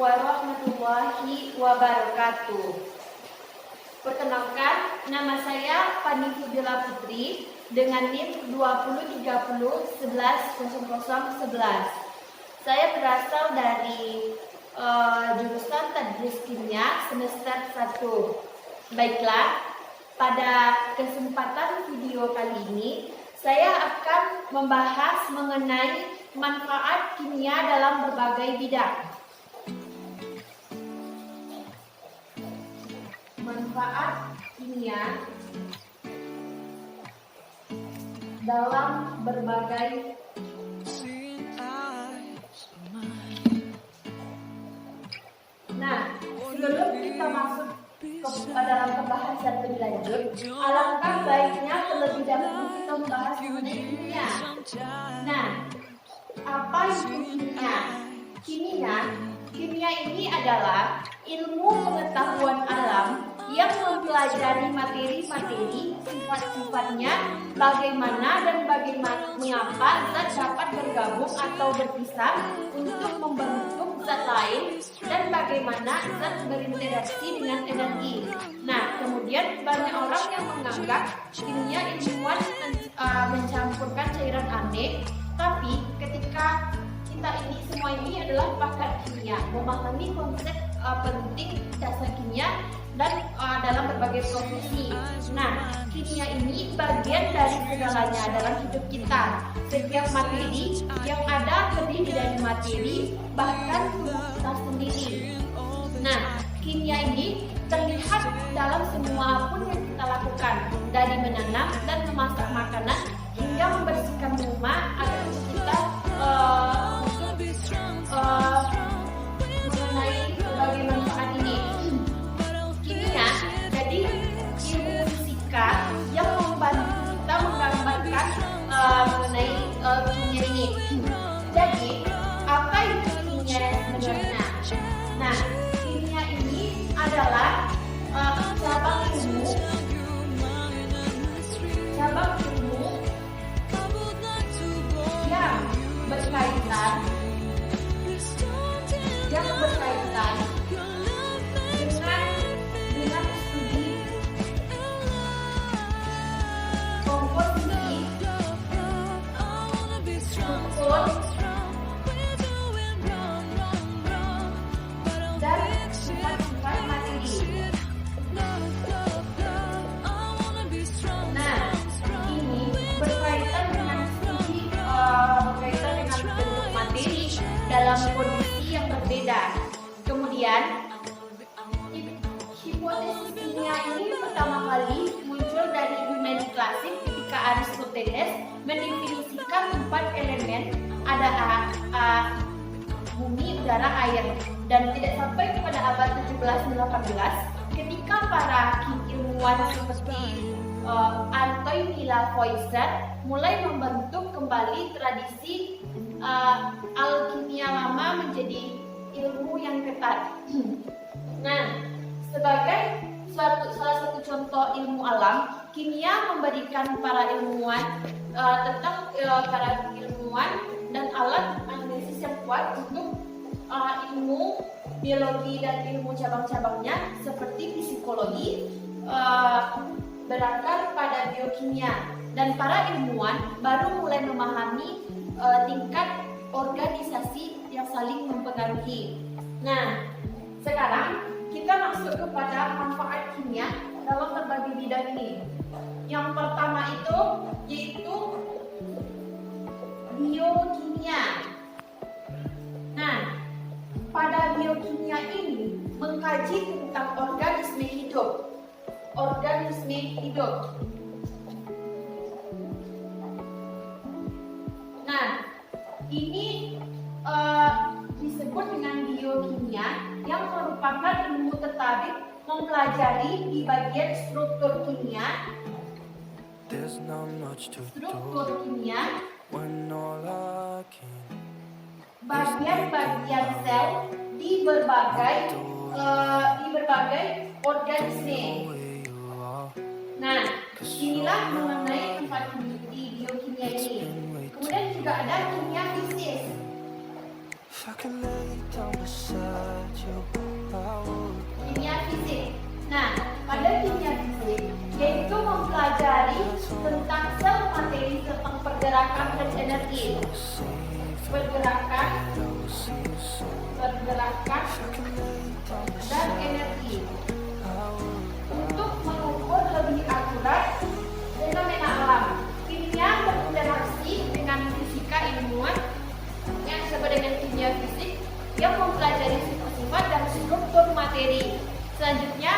warahmatullahi wabarakatuh. Perkenalkan, nama saya Fani Fudila Putri dengan NIM 2030110011. Saya berasal dari jurusan Tadris Kimia semester 1. Baiklah, pada kesempatan video kali ini saya akan membahas mengenai manfaat kimia dalam berbagai bidang. Manfaat kimia dalam berbagai sebelum kita masuk ke dalam pembahasan lebih lanjut, alangkah baiknya terlebih dahulu kita membahas mengenai kimia. Apa itu kimia? Kimia ini adalah ilmu pengetahuan alam yang mempelajari materi-materi, sifat-sifatnya, bagaimana dan mengapa zat dapat bergabung atau berpisah untuk membentuk zat lain, dan bagaimana zat berinteraksi dengan energi. Kemudian banyak orang yang menganggap kimia ilmuwan mencampurkan cairan aneh, tapi ketika kita semua ini adalah pakar kimia, memahami konsep penting dasar kimia dan dalam berbagai profesi. Kimia ini bagian dari segalanya dalam hidup kita. Setiap materi yang ada terdiri dari materi, bahkan tubuh kita sendiri. Kimia ini terlihat dalam semua apapun yang kita lakukan, dari menanam dan memasak makanan hingga membersihkan rumah agar kita mengenai berbagai manfaat ini. Kimia jadi ilmu fisika yang membantu kita menggambarkan mengenai kimia ini. Jadi apa itu kimia sebenarnya? Kimia ini adalah cabang ilmu yang berkaitan dengan studi komposisi, struktur, dan sifat-sifat materi. Ini berkaitan dengan studi bentuk materi dalam kondisi yang berbeda. Kemudian hipotesis kimia ini pertama kali muncul dari dunia klasik ketika Aristoteles mendefinisikan 4 elemen, ada bumi, udara, air, dan tidak sampai kepada abad 17 dan 18 ketika para ilmuwan seperti Antoine Lavoisier mulai membentuk kembali tradisi alkimia lama menjadi ilmu yang ketat. Sebagai salah satu contoh ilmu alam, kimia memberikan para ilmuwan dan alat analisis yang kuat untuk ilmu biologi dan ilmu cabang-cabangnya seperti psikologi berakar pada biokimia, dan para ilmuwan baru mulai memahami tingkat organisasi yang saling mempengaruhi. Sekarang kita masuk kepada manfaat kimia dalam berbagai bidang ini. Yang pertama yaitu biokimia. Pada biokimia ini mengkaji tentang organisme hidup. Ini disebut dengan biokimia, yang merupakan ilmu tertarik mempelajari di bagian struktur kimia, bagian-bagian sel di berbagai organisme. Inilah mengenai tempat di biokimia ini. Kemudian juga ada kimia fisis. tentang sel materi tentang pergerakan dan energi. Pergerakan dan energi. Untuk mengukur lebih akurat fenomena alam, kimia berinteraksi dengan fisika ilmuwan yang disebut dengan kimia fisik yang mempelajari sifat-sifat dan struktur materi. Selanjutnya,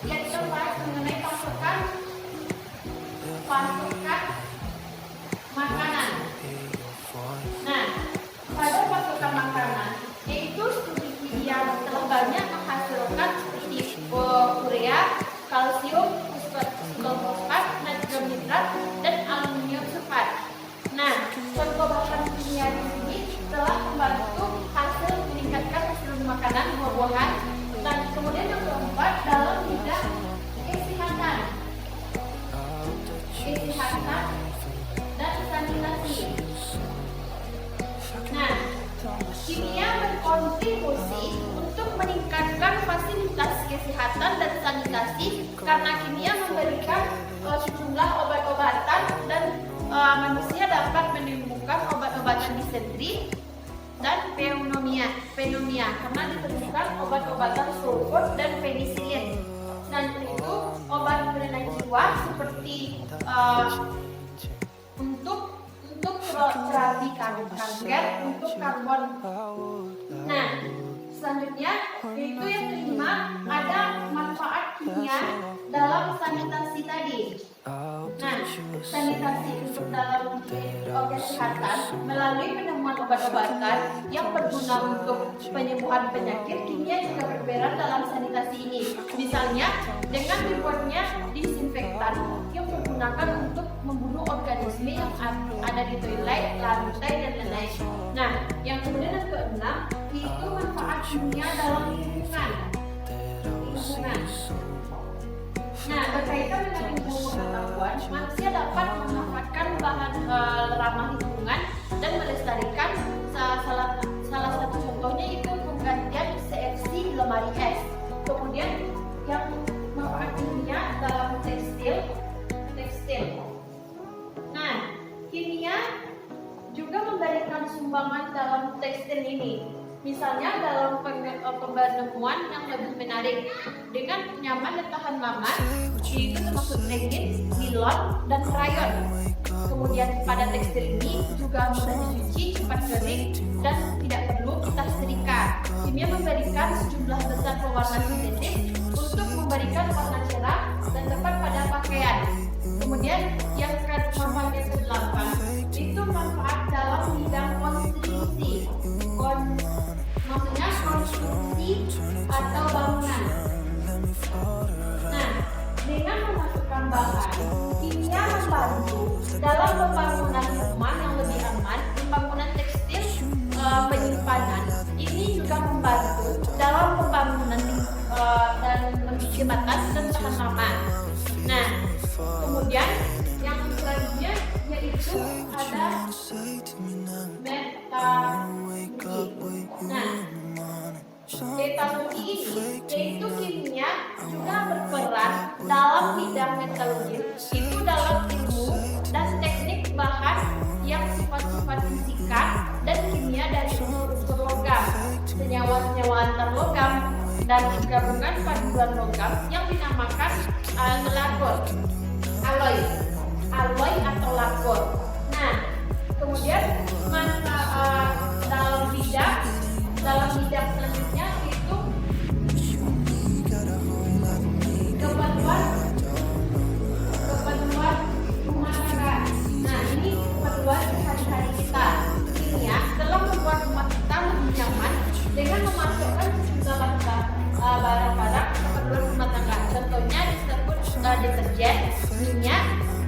yang kita bahas mengenai pasokan makanan. Nah, pada pasokan makanan, yaitu studi yang telah banyak menghasilkan seperti urea, kalsium, fosfat, natrium nitrat, dan aluminium sulfat. Nah, contoh bahan kimia di sini telah membantu hasil meningkatkan hasil makanan buah-buahan. Dan kemudian yang keempat dalam bidang kesehatan dan sanitasi. Nah, kimia berkontribusi untuk meningkatkan fasilitas kesehatan dan sanitasi karena kimia memberikan sejumlah obat-obatan dan manusia dapat menemukan obat-obatan disentri dan pneumonia karena ditemukan obat-obatan sulfur dan penisilin. Dan itu obat penenang jiwa seperti untuk terapi kanker, untuk karbon. Nah, selanjutnya yaitu yang kelima, ada manfaat kimia dalam sanitasi tadi. Nah, sanitasi untuk dalam kesehatan melalui penemuan obat-obatan yang berguna untuk penyembuhan penyakit, kimia juga berperan dalam sanitasi ini. Misalnya dengan dibuatnya disinfektan yang digunakan untuk membunuh organisme yang ada di toilet, lantai, dan lain-lain. Nah, yang kemudian yang keenam itu manfaat kimia dalam lingkungan. Nah, berkaitan dengan ilmu pengetahuan, manusia dapat memanfaatkan bahan ramah lingkungan dan melestarikan. Salah satu contohnya itu penggantian CFC di lemari es. Kemudian yang manfaat kimia dalam tekstil. Nah, kimia juga memberikan sumbangan dalam tekstil ini. Misalnya dalam penemuan yang lebih menarik dengan nyaman dan tahan lama, itu termasuk legin, nilon, dan rayon. Kemudian pada tekstil ini juga mudah dicuci, cepat kering, dan tidak perlu kita setrika. Kimia memberikan sejumlah besar pewarna sintetis untuk memberikan warna cerah dan tepat pada pakaian. Kemudian yang manfaat yang ke-8 itu manfaat dalam bidang konstruksi. Maksudnya konstruksi atau bangunan. Nah, dengan memasukkan bahan kimia membantu dalam pembangunan rumah yang lebih aman, pembangunan tekstil, penyimpanan. Ini juga membantu dalam pembangunan dan jembatan dan tahan lama. Nah, kemudian yang selanjutnya yaitu ada metalurgi ini yaitu kimia juga berperan dalam bidang metalurgi, itu dalam ilmu dan teknik bahan yang sifat-sifat fisika dan kimia dari unsur logam, senyawa-senyawa antar logam, dan gabungan paduan logam yang dinamakan alloy atau lakor. Nah, kemudian dalam bidang selanjutnya itu keperluan rumah tangga. Nah, ini keperluan sehari-hari kita. Kimia telah membuat rumah kita lebih nyaman dengan memasukkan sejumlah barang-barang keperluan rumah tangga. Contohnya disebut deterjen, minyak,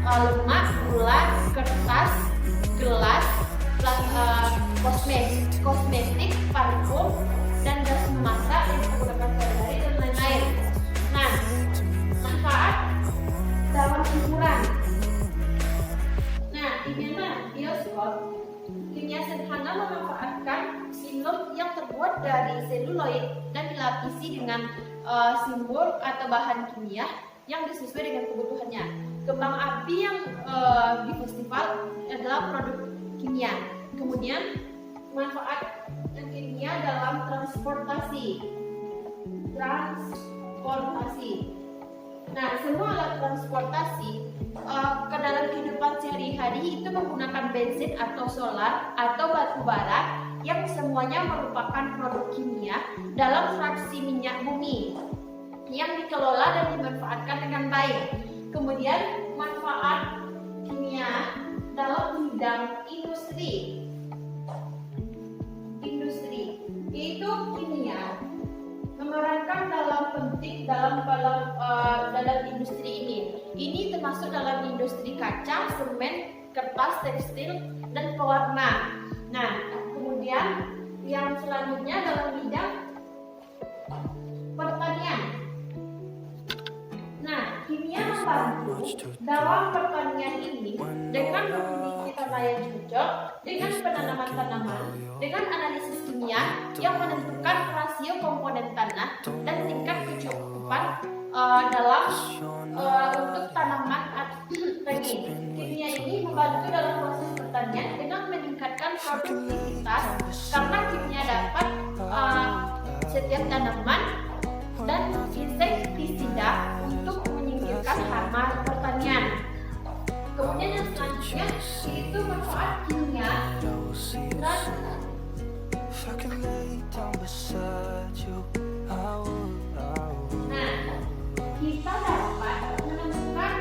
lemak, gula, kertas, gelas, kosmetik, parfum, dan gas memasak yang digunakan sehari-hari dan lain-lain. Nah, manfaat dalam hiburan. Nah, bioskop, kimia sederhana memanfaatkan film yang terbuat dari seluloid dan dilapisi dengan simbol atau bahan kimia yang sesuai dengan kebutuhannya. kembang api yang di festival adalah produk kimia. Kemudian manfaat kimia dalam transportasi. Nah, semua alat transportasi ke dalam kehidupan sehari-hari itu menggunakan bensin atau solar atau batu bara yang semuanya merupakan produk kimia dalam fraksi minyak bumi yang dikelola dan dimanfaatkan dengan baik. Kemudian manfaat kimia dalam bidang industri yaitu kimia memerankan penting dalam industri ini. Ini termasuk dalam industri kaca, semen, kertas, tekstil, dan pewarna. Nah, kemudian yang selanjutnya dalam bidang pertanian. Nah, kimia membantu dalam pertanian ini dengan memiliki tanah yang cocok, dengan penanaman tanaman, dengan analisis kimia yang menentukan rasio komponen tanah dan tingkat kecukupan dalam untuk tanaman benih. Kimia ini membantu dalam proses pertanian dengan meningkatkan produktivitas karena kimia dapat setiap tanaman dan insektisida untuk menyingkirkan hama pertanian. Kemudian yang selanjutnya yaitu manfaat kimia dan kita dapat menemukan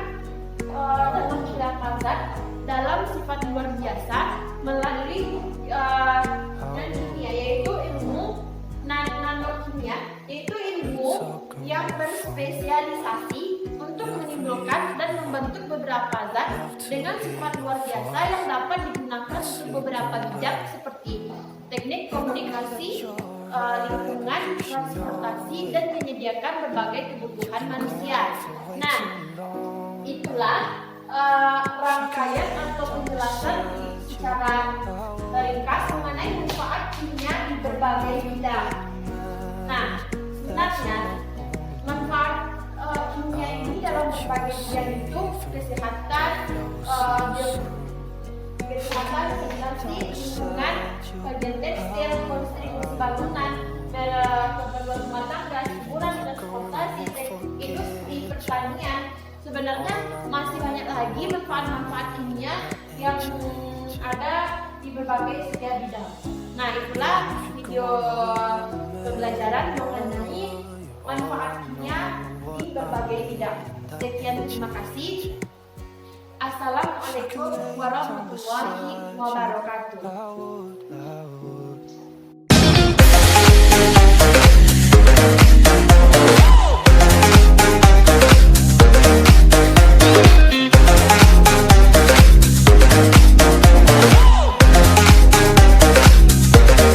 dalam beberapa zat dalam sifat luar biasa melalui dan kimia, yaitu ilmu nanokimia, yaitu ilmu yang berspesialisasi untuk menimbulkan dan membentuk beberapa zat dengan sifat luar biasa yang dapat digunakan untuk beberapa bidang seperti teknik komunikasi, lingkungan, transportasi, dan menyediakan berbagai kebutuhan manusia. Nah, itulah rangkaian atau penjelasan secara ringkas mengenai manfaat kimia di berbagai bidang. Nah, sebenarnya manfaat kimia ini dalam berbagai bidang itu kesehatan, sanitasi, lingkungan, bagian tekstil, konstruksi bangunan, keperluan rumah tangga, hiburan, transportasi, industri, pertanian. Sebenarnya masih banyak lagi manfaat-manfaat kimia yang ada di berbagai setiap bidang. Nah, itulah video pembelajaran mengenai manfaat kimia di berbagai bidang. Sekian, terima kasih. Assalamualaikum warahmatullahi wabarakatuh.